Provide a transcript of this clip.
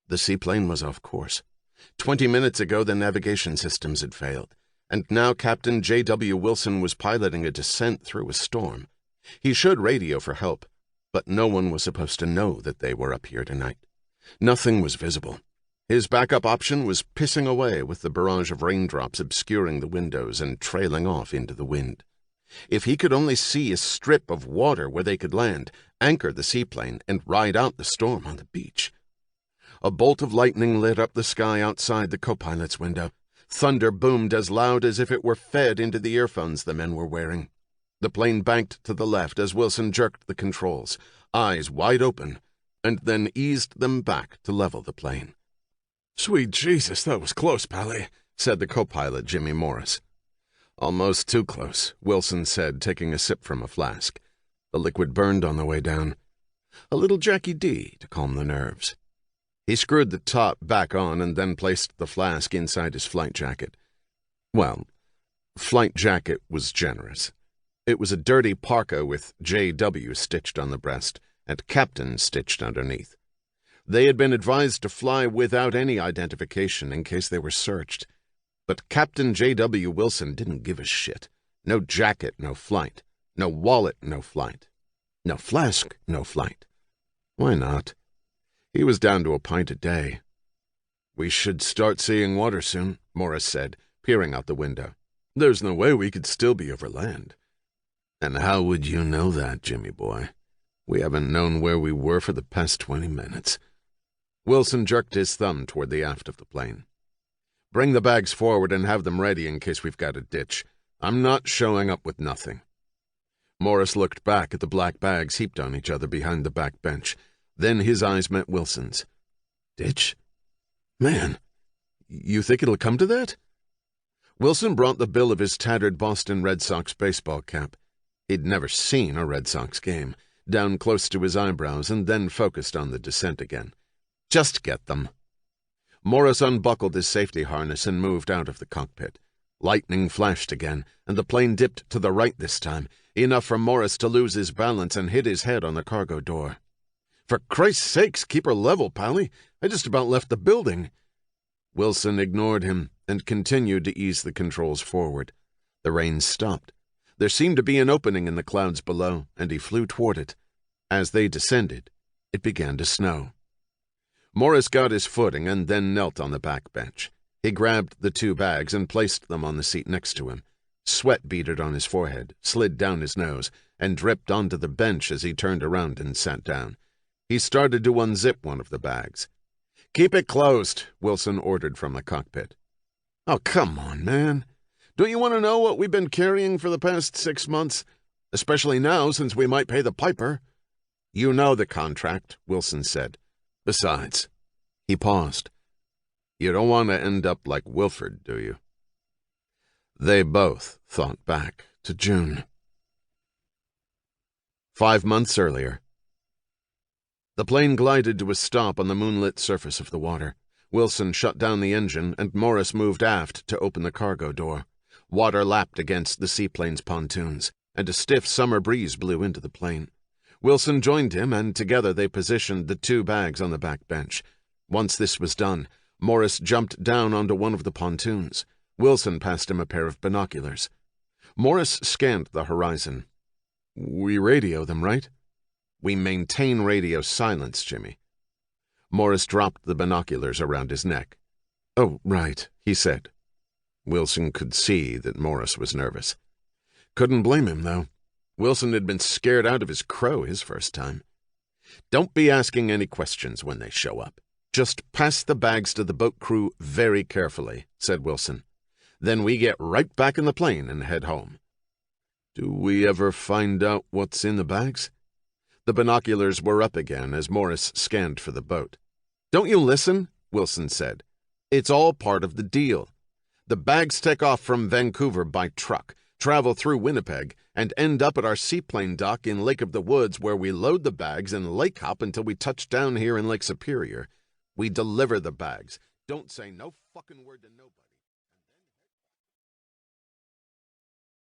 The seaplane was off course. 20 minutes ago, the navigation systems had failed, and now Captain J.W. Wilson was piloting a descent through a storm. He should radio for help, but no one was supposed to know that they were up here tonight. Nothing was visible. His backup option was pissing away with the barrage of raindrops obscuring the windows and trailing off into the wind. If he could only see a strip of water where they could land, anchor the seaplane, and ride out the storm on the beach. A bolt of lightning lit up the sky outside the co-pilot's window. Thunder boomed as loud as if it were fed into the earphones the men were wearing. The plane banked to the left as Wilson jerked the controls, eyes wide open, and then eased them back to level the plane. "Sweet Jesus, that was close, Pally," said the co-pilot, Jimmy Morris. "Almost too close," Wilson said, taking a sip from a flask. The liquid burned on the way down. A little Jackie D to calm the nerves. He screwed the top back on and then placed the flask inside his flight jacket. Well, flight jacket was generous. It was a dirty parka with J.W. stitched on the breast and Captain stitched underneath. They had been advised to fly without any identification in case they were searched. But Captain J.W. Wilson didn't give a shit. No jacket, no flight. No wallet, no flight. No flask, no flight. Why not? He was down to a pint a day. "We should start seeing water soon," Morris said, peering out the window. "There's no way we could still be over land." "And how would you know that, Jimmy boy? We haven't known where we were for the past 20 minutes. Wilson jerked his thumb toward the aft of the plane. "Bring the bags forward and have them ready in case we've got a ditch. I'm not showing up with nothing." Morris looked back at the black bags heaped on each other behind the back bench. Then his eyes met Wilson's. "Ditch? Man, you think it'll come to that?" Wilson brought the bill of his tattered Boston Red Sox baseball cap. He'd never seen a Red Sox game, down close to his eyebrows, and then focused on the descent again. "Just get them." Morris unbuckled his safety harness and moved out of the cockpit. Lightning flashed again, and the plane dipped to the right this time, enough for Morris to lose his balance and hit his head on the cargo door. "For Christ's sakes, keep her level, Pally. I just about left the building." Wilson ignored him and continued to ease the controls forward. The rain stopped. There seemed to be an opening in the clouds below, and he flew toward it. As they descended, it began to snow. Morris got his footing and then knelt on the back bench. He grabbed the 2 bags and placed them on the seat next to him. Sweat beaded on his forehead, slid down his nose, and dripped onto the bench as he turned around and sat down. He started to unzip one of the bags. "Keep it closed," Wilson ordered from the cockpit. "Oh, come on, man. Don't you want to know what we've been carrying for the past 6 months? Especially now, since we might pay the piper." "You know the contract," Wilson said. "Besides," he paused, "you don't want to end up like Wilford, do you?" They both thought back to June. 5 months earlier. The plane glided to a stop on the moonlit surface of the water. Wilson shut down the engine, and Morris moved aft to open the cargo door. Water lapped against the seaplane's pontoons, and a stiff summer breeze blew into the plane. Wilson joined him, and together they positioned the 2 bags on the back bench. Once this was done, Morris jumped down onto one of the pontoons. Wilson passed him a pair of binoculars. Morris scanned the horizon. "We radio them, right?" "We maintain radio silence, Jimmy." Morris dropped the binoculars around his neck. "Oh, right," he said. Wilson could see that Morris was nervous. Couldn't blame him, though. Wilson had been scared out of his crow his first time. "Don't be asking any questions when they show up. Just pass the bags to the boat crew very carefully," said Wilson. "Then we get right back in the plane and head home." "Do we ever find out what's in the bags?" The binoculars were up again as Morris scanned for the boat. "Don't you listen?" Wilson said. "It's all part of the deal. The bags take off from Vancouver by truck, travel through Winnipeg, and end up at our seaplane dock in Lake of the Woods, where we load the bags and lake hop until we touch down here in Lake Superior. We deliver the bags. Don't say no fucking word to nobody."